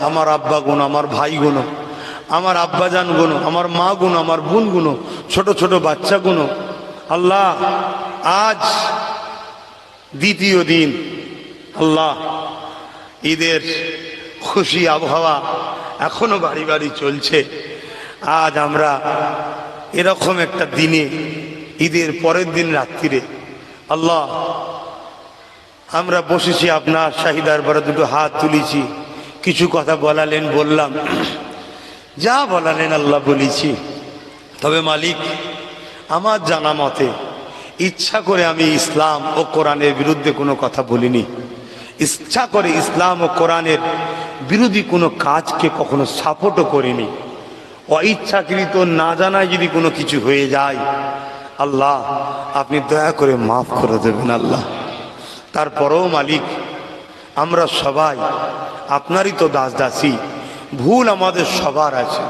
আমার আব্বা গুণ, আমার ভাই গুণ, আমার আব্বাজান গুণ, আমার মা গুণ, আমার বোন গুণ, ছোট ছোট বাচ্চা গুণ। আল্লাহ আজ দ্বিতীয় দিন, আল্লাহ ঈদের খুশি আবহাওয়া এখনো বাড়ি বাড়ি চলছে। আজ আমরা এরকম একটা দিনে, ঈদের পরের দিন রাত্রিরে আল্লাহ আমরা বসেছি, আপনার শাহী দরবারে দুটো হাত তুলেছি, কিছু কথা বলালেন, বললাম, যা বলালেন আল্লাহ বলেছি। তবে মালিক, আমার জানা মতে ইচ্ছা করে আমি ইসলাম ও কোরআনের বিরুদ্ধে কোনো কথা বলিনি, ইচ্ছা করে ইসলাম ও কোরআনের বিরোধী কোনো কাজকে কখনো সাপোর্টও করিনি। অইচ্ছাকৃত না জানায় যদি কোনো কিছু হয়ে যায়, আল্লাহ আপনি দয়া করে মাফ করে দেবেন আল্লাহ। তারপরেও মালিক, আমরা সবাই আপনারই তো দাস দাসী, ভুল আমাদের সবার আছে।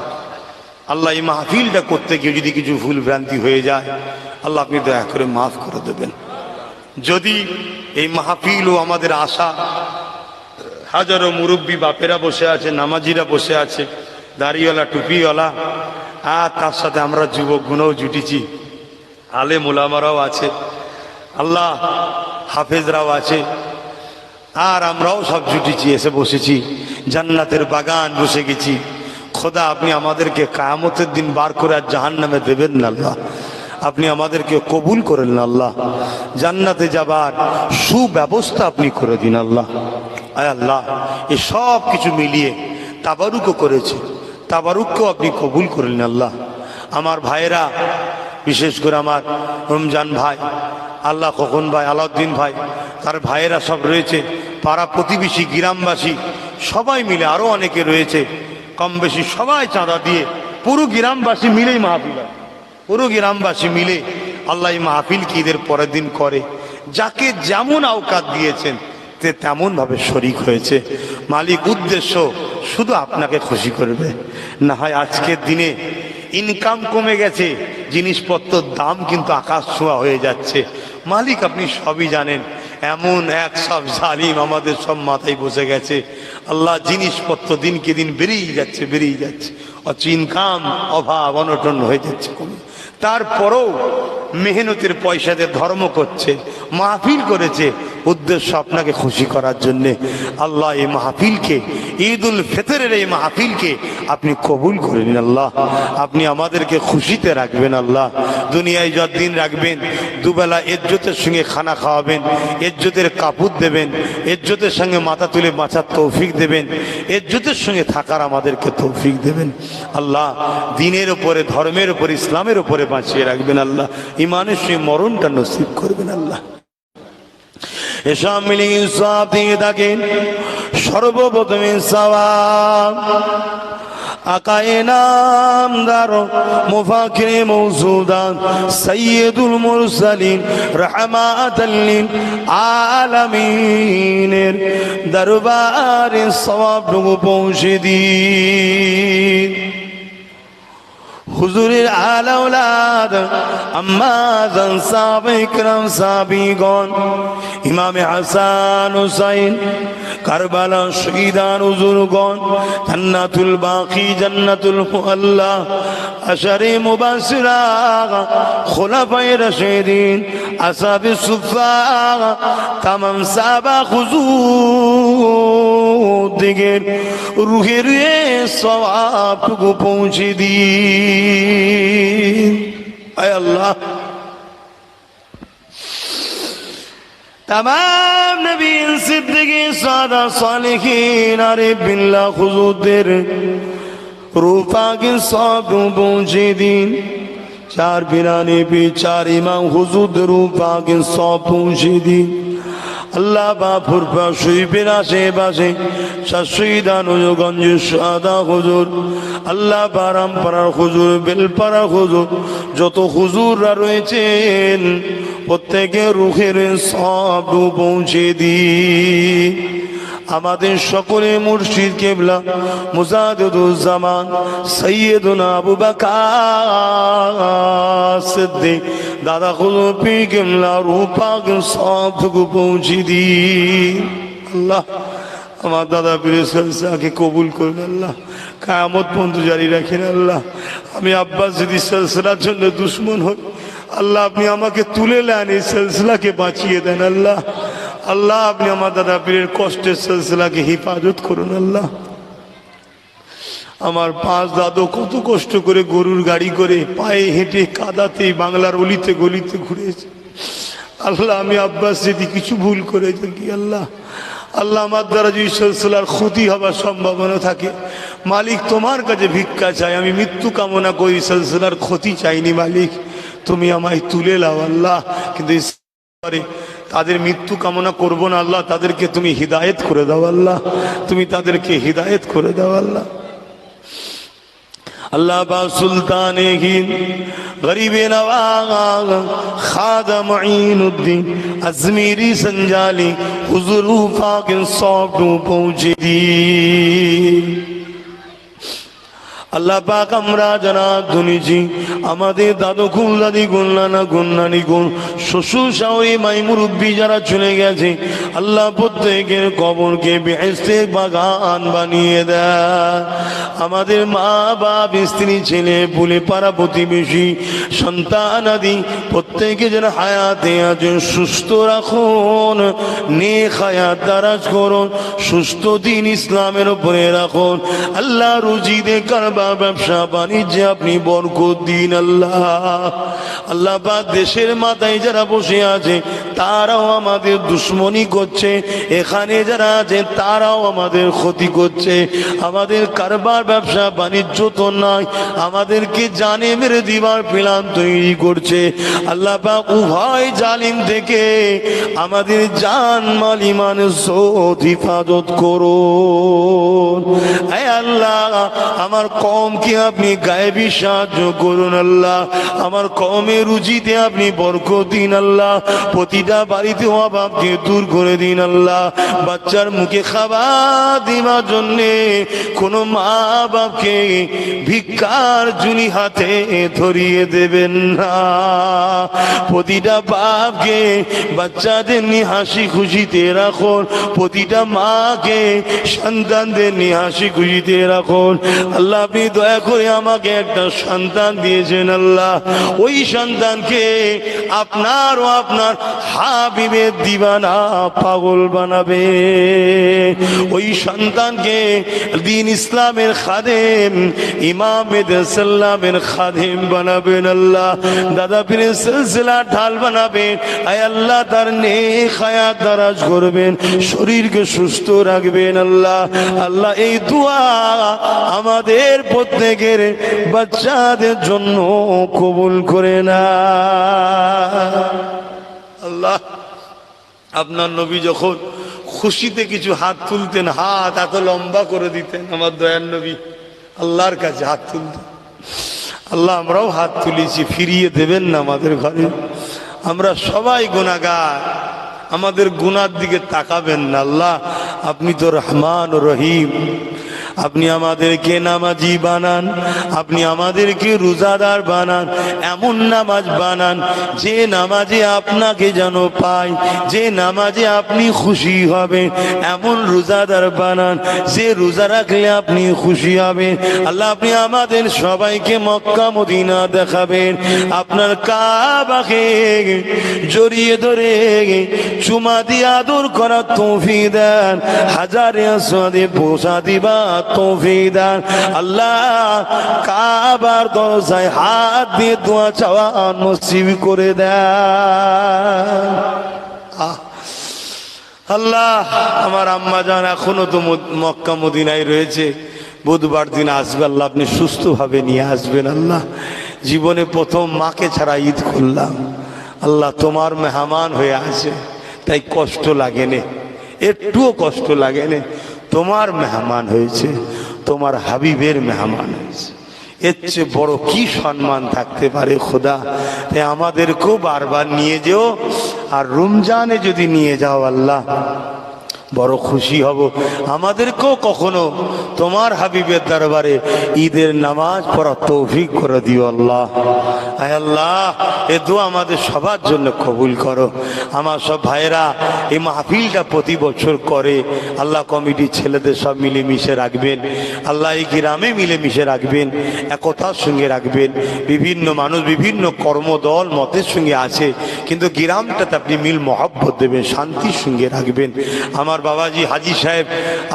আল্লাহ এই মাহফিলটা করতে গিয়ে যদি কিছু ভুল ভ্রান্তি হয়ে যায়, আল্লাহ আপনি দয়া করে মাফ করে দেবেন। যদি এই মাহফিল ও আমাদের আশা, হাজারো মুরব্বী বাপেরা বসে আছে, নামাজিরা বসে আছে, দাড়িওয়ালা টুপিওয়ালা, আর তার সাথে আমরা যুবকগুলোও জুটেছি, আলেম ওলামারাও আছে, আল্লাহ হাফেজরাও আছে, আর আমরাও সব জুটেছি, এসে বসেছি, জান্নাতের বাগান বসে গেছি। খোদা আপনি আমাদেরকে কিয়ামতের দিন বার করে আর জাহান্নামে দেবেন না আল্লাহ, আপনি আমাদেরকে কবুল করেন না আল্লাহ, জান্নাতে যাবার সুব্যবস্থা আপনি করে দিন আল্লাহ। আয় আল্লাহ, এই সব কিছু মিলিয়ে তাবারুকও করেছে, তাবারুককেও আপনি কবুল করেন আল্লাহ। আমার ভাইয়েরা, বিশেষ করে আমার রমজান ভাই, আল্লাহ খোকন ভাই, আলাউদ্দিন ভাই, তার ভাইয়েরা সব রয়েছে, পাড়া প্রতিবেশী, গ্রামবাসী সবাই মিলে, আরও অনেকে রয়েছে, কম বেশি সবাই চাঁদা দিয়ে পুরো গ্রামবাসী মিলেই মাহফিল, পুরো গ্রামবাসী মিলে আল্লাহ এই মাহফিলকে ঈদের পরের দিন করে। যাকে যেমন আওকাত দিয়েছেন তে তেমন ভাবে শরিক হয়েছে। মালিক উদ্দেশ্য শুধু আপনাকে খুশি করবে। না হয় আজকের দিনে ইনকাম কমে গেছে, জিনিসপত্রের দাম কিন্তু আকাশ ছোঁয়া হয়ে যাচ্ছে। মালিক আপনি সবই জানেন, এমন এক সব জালিম আমাদের সব মাথায় বসে গেছে। আল্লাহ জিনিসপত্র দিনকে দিন বেড়েই যাচ্ছে, বেড়েই যাচ্ছে, অথচ ইনকাম অভাব অনটন হয়ে যাচ্ছে কমে। তারপরেও মেহনতের পয়সাতে ধর্ম করছে, মাহফিল করেছে, উদ্দেশ্য আপনাকে খুশি করার জন্যে। আল্লাহ এই মাহফিলকে, ঈদ উল ফিতরের এই মাহফিলকে আপনি কবুল করে নিন আল্লাহ। আপনি আমাদেরকে খুশিতে রাখবেন আল্লাহ, দুনিয়ায় যতদিন রাখবেন, দুবেলা ইজ্জতের সঙ্গে খানা খাওয়াবেন, ইজ্জতের কাপড় দেবেন, ইজ্জতের সঙ্গে মাথা তুলে বাঁচার তৌফিক দেবেন, ইজ্জতের সঙ্গে থাকার আমাদেরকে তৌফিক দেবেন আল্লাহ। দিনের ওপরে, ধর্মের ওপরে, ইসলামের ওপরে বাঁচিয়ে রাখবেন আল্লাহ, ইমানের সঙ্গে মরণটা নসিব করবেন আল্লাহ। এসব মিলিয়ে সব দিয়ে থাকেন। সর্বপ্রথমে সওয়াব আকায়ে নামদার মুফাকিরে মওজুদান সাইয়্যিদুল মুরসালিন রাহমাতাল লিল আলামিনের দরবারে সওয়াবটুকু পৌঁছে দিন। হুজুরের আলা আওলাদ আম্মাজান সাহাবা ইকরাম সাহাবীগণ, ইমামে হাসান হুসাইন, কারবালা শহীদান হুজুরগণ, জান্নাতুল বাকি, জান্নাতুল মুআল্লা, আশারে মুবাশশিরা, খুলাফায়ে রাশিদিন, আসহাবে সুফফা, তামাম সাহাবা হুজুর দিগের রুহে রুহে সওয়াবটুকু পৌঁছে দিন। আয় আল্লাহ, तमाम नबी सिद्दीकीन सादा सालिहीन आरिफ बिल्लाह हुजूरদের रूपाके सब पहुंचे दिन। चार बिराने पे चार इमाम हुजूर रूपाके सब पहुंचे दिन। अल्लाह बापुर शरीफের আশেপাশে শহীদান হুজুরগঞ্জ সাদা হুজুর, আল্লাহ বারামপাড়ার হুজুর, বেলপাড়ার হুজুর, যত হুজুররা রয়েছেন প্রত্যেকের রুহের সব পৌঁছে দিন। আমাদের সকলে মুর্শিদ কেবলা মুজাদ্দিদুজ্জামান সৈয়দনা আবু বকর সিদ্দিক দাদা খুদু পীর কেবলা রূহ পাক সবটুকু পৌঁছে দিন। আল্লাহ আমার দাদা পীরের সিলসিলাকে কবুল করুন আল্লাহ, কিয়ামত পর্যন্ত জারি রাখেন আল্লাহ। আমি আব্বাস যদি সিলসিলার জন্য দুশ্মন হই আল্লাহ, আপনি আমাকে তুলে নেন, এই সিলসিলাকে বাঁচিয়ে দেন আল্লাহ। আল্লাহ আপনি আমার দাদা পীরের কষ্টের সিলসিলাকে হেফাজত করুন আল্লাহ। আমার 5 দাদু কত কষ্ট করে গরুর গাড়ি করে পায়ে হেঁটে কাদাতে বাংলার অলিতে গলিতে ঘুরেছে আল্লাহ। আমি আব্বাস যদি কিছু ভুল করে থাকি আল্লাহ, আল্লাহ আমার দ্বারা যদি সিলসিলার ক্ষতি হবার সম্ভাবনা থাকে মালিক তোমার কাছে ভিক্ষা চাই, আমি মৃত্যু কামনা করি, সিলসিলার ক্ষতি চাইনি মালিক, তুমি আমায় তুলে নাও আল্লাহ। কিন্তু তাদের মৃত্যু কামনা করব না আল্লাহ, তাদেরকে তুমি হিদায়েত করে দাও আল্লাহ, তুমি তাদেরকে হিদায়েত করে দাও আল্লাহ। अल्लाह बा सुल्तान हिंद गरीब नवाज खाजा मुईनुद्दीन अजमेरी संजाली हुजूर पाक सौंप पहुंचे दी আল্লাহ পাক আমরা যারা ধনীজি আমাদের দাদু গুণ দাদি গুণ নানা গুণ নানি গুণ শ্বশুর শাশুড়ি মাই মুরব্বী যারা চলে গেছে আল্লাহ প্রত্যেকের কবরকে বেহেশতের বাগান বানিয়ে দেয়। আমাদের মা বাপ স্ত্রী ছেলে পুলে পাড়া প্রতিবেশী সন্তান আদি প্রত্যেকে যেন হায়াতে আছে সুস্থ রাখুন, নেক হায়াত দারাজ করুন, সুস্থ দিন ইসলামের উপরে রাখুন আল্লাহ। রুজি দে কারবার ব্যবসা বাণিজ্যে আপনি বরকত দিন আল্লাহ। আল্লাহ পাক দেশের মাথায় যারা বসে আছে তারাও আমাদের দুশ্মনী করছে, এখানে যারা আছে তারাও আমাদের ক্ষতি করছে। আমাদের কারবার ব্যবসা বাণিজ্য তো নাই, আমাদেরকে জানে মেরে দিবার প্ল্যান তৈরি করছে আল্লাহ পাক। উভয় জালিম থেকে আমাদের জান মাল ইমান সৌদ হিফাজত করুন। হে আল্লাহ আমার কওমকে আপনি গায়েবী সাহায্য করুন আল্লাহ। আমার কওমের রুজিতে আপনি বরকত দিন আল্লাহ। প্রতিটা বাড়িতে অভাবকে দূর করে দিন আল্লাহ। বাচ্চার মুখে খাবার দিবার জন্যে কোনো মা বাপকে ভিক্ষার জুনি হাতে ধরিয়ে দেবেন না। প্রতিটা বাপকে বাচ্চাদের নিয়ে হাসি খুশিতে রাখুন, প্রতিটা মাকে সন্তানদের নিয়ে হাসি খুশিতে রাখুন আল্লাহ। আপনি দয়া করে আমাকে একটা সন্তান দিয়েছেন আল্লাহ, ওই সন্তানকে আপনার ও আপনার হাবিবের দিবানা পাগল বানাবে। ওই সন্তানকে দিন ইসলামের খাদেম ইমাম সাল্লামের খাদেম বানাবেন আল্লাহ। দাদা পীরের সিলসিলা ঢাল বানাবেন আয় আল্লাহ। তার নেক হায়াত দারাজ করবেন, শরীরকে সুস্থ রাখবেন আল্লাহ। আল্লাহ এই দোয়া আমাদের প্রত্যেকের বাচ্চাদের জন্য কবুল করে না আল্লাহ। আপনার নবী যখন খুশিতে কিছু হাত তুলতেন হাত এত লম্বা করে দিতেন, আমার দয়ার নবী আল্লাহর কাছে হাত তুলতেন। আল্লাহ আমরাও হাত তুলেছি, ফিরিয়ে দেবেন না আমাদের ঘরে। আমরা সবাই গুনাহগার, আমাদের গুনার দিকে তাকাবেন না আল্লাহ। আপনি তো রহমান ও রহিম, আপনি আমাদেরকে নামাজি বানান, আপনি আমাদেরকে রোজাদার বানান, এমন নামাজ বানান যে নামাজে আপনাকে যেন পাই, যে নামাজে আপনি খুশি হবেন, এমন রোজাদার বানান যে রোজা রাখলে আপনি খুশি হবেন আল্লাহ। আপনি আমাদের সবাইকে মক্কা মদিনা দেখাবেন, আপনার কাবাকে জড়িয়ে ধরে চুমা দিয়ে আদর করার তৌফিক দেন, হাজারে আসওয়াদে পৌঁছা দিবা তৌফিক দেন আল্লাহ। কাবার দরজায় হাত দিয়ে দোয়া চাওয়া নসিব করে দেন আল্লাহ। আমার আম্মা জান এখনো তো মক্কা মদিনায় রয়েছে, বুধবার দিন আসবে আল্লাহ। আপনি সুস্থভাবে নিয়ে আসবেন আল্লাহ। জীবনে প্রথম মাকে ছাড়া ঈদ করলাম আল্লাহ, তোমার মেহমান হয়ে আছে তাই কষ্ট লাগেনে, একটুও কষ্ট লাগেনে। তোমার মেহমান হয়েছে, তোমার হাবিবের মেহমান হয়েছে, এর চেয়ে বড় কি সম্মান থাকতে পারে খোদা। তাই আমাদেরকেও বারবার নিয়ে যেও, আর রমজানে যদি নিয়ে যাও আল্লাহ বড় খুশি হব। আমাদেরকেও কখনো তোমার হাবিবের দরবারে ঈদের নামাজ পড়া তৌফিক করে দিও আল্লাহ। আয় আল্লাহ এ দোয়া আমাদের সবার জন্য কবুল করো। আমার সব ভাইয়েরা এই মাহফিলটা প্রতি বছর করে, আল্লাহ কমিটির ছেলেদের সব মিলেমিশে রাখবেন, আল্লাহ এই গ্রামে মিলেমিশে রাখবেন, একতার সঙ্গে রাখবেন। বিভিন্ন মানুষ বিভিন্ন কর্মদল মতের সঙ্গে আছে, কিন্তু গ্রামটাতে আপনি মিল মহব্বত দেবেন, শান্তির সঙ্গে রাখবেন। আমার বাবাজি হাজি সাহেব,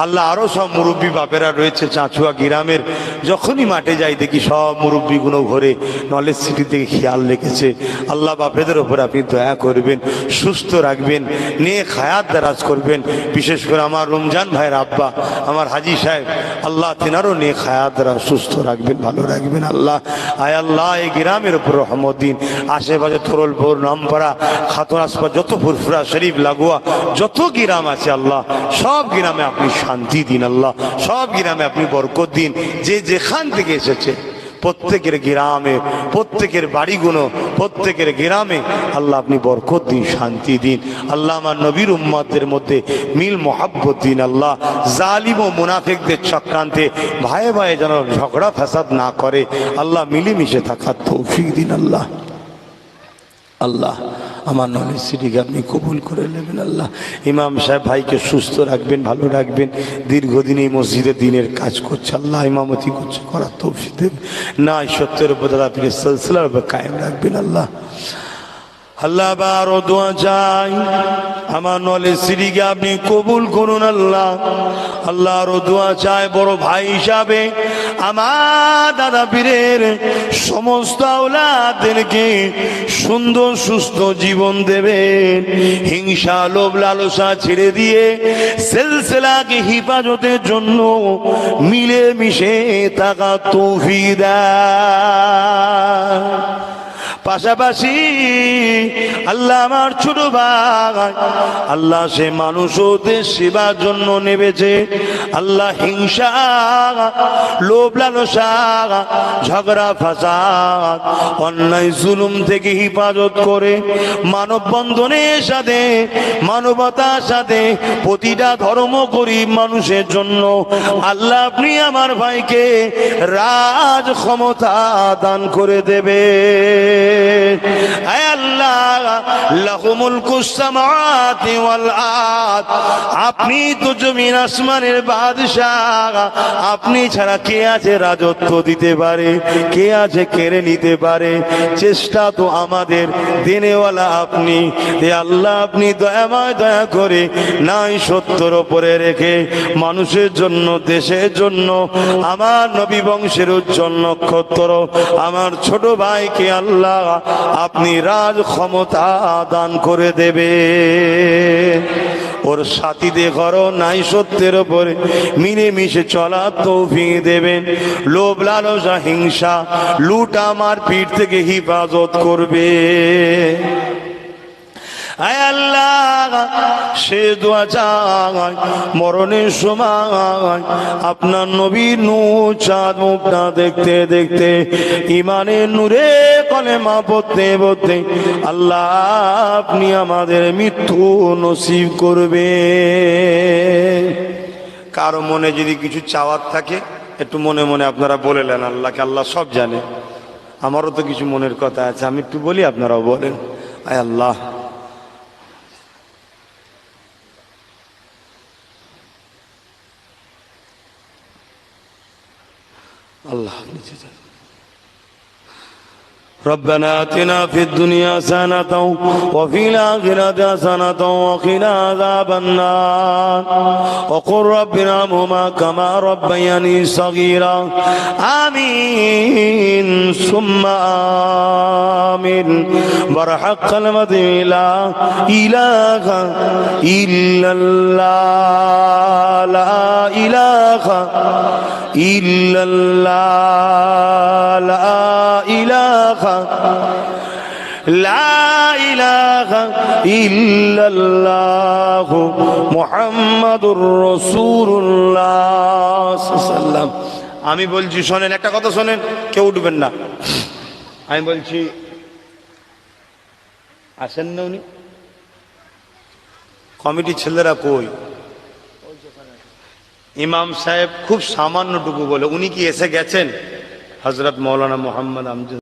আল্লাহ আরও সব মুরব্বী বাপেরা রয়েছে চাঁচুয়া গ্রামের, যখনই মাঠে যাই দেখি সব মুরব্বীগুলো ঘরে নলেজ সিটি থেকে খেয়াল রেখেছে। আল্লাহ বাপেদের ওপর আপনি দয়া করবেন, সুস্থ রাখবেন, নিয়ে খায়াত দারাজ করবেন। বিশেষ করে আমার রমজান ভাইয়ের আব্বা আমার হাজি সাহেব, আল্লাহ তেনারও নিয়ে খায়াত দ্বারা সুস্থ রাখবেন, ভালো রাখবেন। আল্লাহ আয় আল্লাহ এই গ্রামের উপর রহমত দিন। আশেপাশে থরলপুর, নামপাড়া, খাতুন আসপা, যত ফুরফুরা শরীফ লাগোয়া যত গ্রাম আছে আল্লাহ সব গ্রামে আপনি শান্তি দিন, আল্লাহ সব গ্রামে আপনি বরকত দিন। যে যেখান থেকে এসেছে প্রত্যেকের গ্রামে, প্রত্যেকের বাড়িগুলো, প্রত্যেকের গ্রামে আল্লাহ আপনি বরকত দিন, শান্তি দিন। আল্লাহ আমার নবীর উম্মতদের মধ্যে মিল মহাব্বত দিন। আল্লাহ জালিম ও মুনাফিকদের চক্রান্তে ভাইয়ে ভাইয়ে যেন ঝগড়া ফাসাদ না করে, আল্লাহ মিলেমিশে থাকার তৌফিক দিন। আল্লাহ আল্লাহ আমার নলেজ সিটিকে আপনি কবুল করে নেবেন। আল্লাহ ইমাম সাহেব ভাইকে সুস্থ রাখবেন, ভালো রাখবেন, দীর্ঘদিন এই মসজিদে দিনের কাজ করছে, আল্লাহ ইমামতি করছে, করার তৌফিক দেবেন। না সত্যের উপর দাদা আপনি সিলসিলার উপর কায়েম রাখবেন। আল্লাহ আল্লাহ আরো দোয়া চাই, আমার নলেজ সিটিকে আপনি কবুল করুন। আল্লাহ আল্লাহ আরো দোয়া চাই, বড় ভাই হিসাবে আমার দাদা পীরের সমস্ত আওলাদদেরকে সুন্দর সুস্থ জীবন দেবেন, হিংসা লোভ লালসা ছেড়ে দিয়ে সিলসিলাকে হিফাজতের জন্য মিলে মিশে থাকা তৌফিক দেন। পাশাপাশি আল্লাহ আমার ছোট ভাই, আল্লাহ সে মানুষ ওদের সেবার জন্য নেবেছে, আল্লাহ হিংসা লোভ লালসা ঝগড়া ফাসাদ অন্যায় জুলুম থেকে হিফাজত করে মানববন্ধনের সাথে মানবতার সাথে প্রতিটা ধর্ম গরিব মানুষের জন্য আল্লাহ আপনি আমার ভাইকে রাজ ক্ষমতা দান করে দেবে। আপনি তো জমিন আসমানের বাদশাহ, আপনি ছাড়া কে আছে রাজত্ব দিতে পারে, কে আছে কেড়ে নিতে পারে? চেষ্টা তো আমাদের দেনেওয়ালা আপনি। আল্লাহ আপনি দয়াময় দয়া করে নাই সত্যর ওপরে রেখে মানুষের জন্য, দেশের জন্য, আমার নবী বংশের উজ্জ্বল নক্ষত্র আমার ছোট ভাইকে আল্লাহ আপনি রাজ ক্ষমতা দান করে দেবে। ওর সাথীদের ঘরও নাই সত্যের ওপরে মিলেমিশে চলা তৌফিক দেবেন। লোভ লালসা হিংসা লুটা মারপিট থেকে হিফাজত করবে। আয় আল্লাহ সে দোয়া চাই মরণের সময় আপনার নবীর নূর চাঁদ মুখটা দেখতে দেখতে ইমানের নূরে কলেমা পড়তে পড়তে আল্লাহ আপনি আমাদের মৃত্যু নসিব করবে। কারো মনে যদি কিছু চাওয়ার থাকে একটু মনে মনে আপনারা বলে নেন আল্লাহকে, আল্লাহ সব জানে। আমারও তো কিছু মনের কথা আছে, আমি একটু বলি, আপনারাও বলেন। আয় আল্লাহ আল্লাহ নিচে যান। ربنا آتنا في الدنيا حسنة وفي الآخرة حسنة وقنا عذاب النار وقل رب ارحمهما كما ربياني صغيرا آمين ثم آمين برحق كلمة لا إله إلا الله لا إله إلا الله لا إله لا إله إلا الله محمد رسول الله صلى الله عليه وسلم। আমি বলছি শোনেন, একটা কথা শোনেন, কেউ উঠবেন না। আমি বলছি আসেন না উনি কমিটির ছেলেরা কই? ইমাম সাহেব খুব সামান্যটুকু বলে, উনি কি এসে গেছেন? হযরত মৌলানা মোহাম্মদ আমজাদ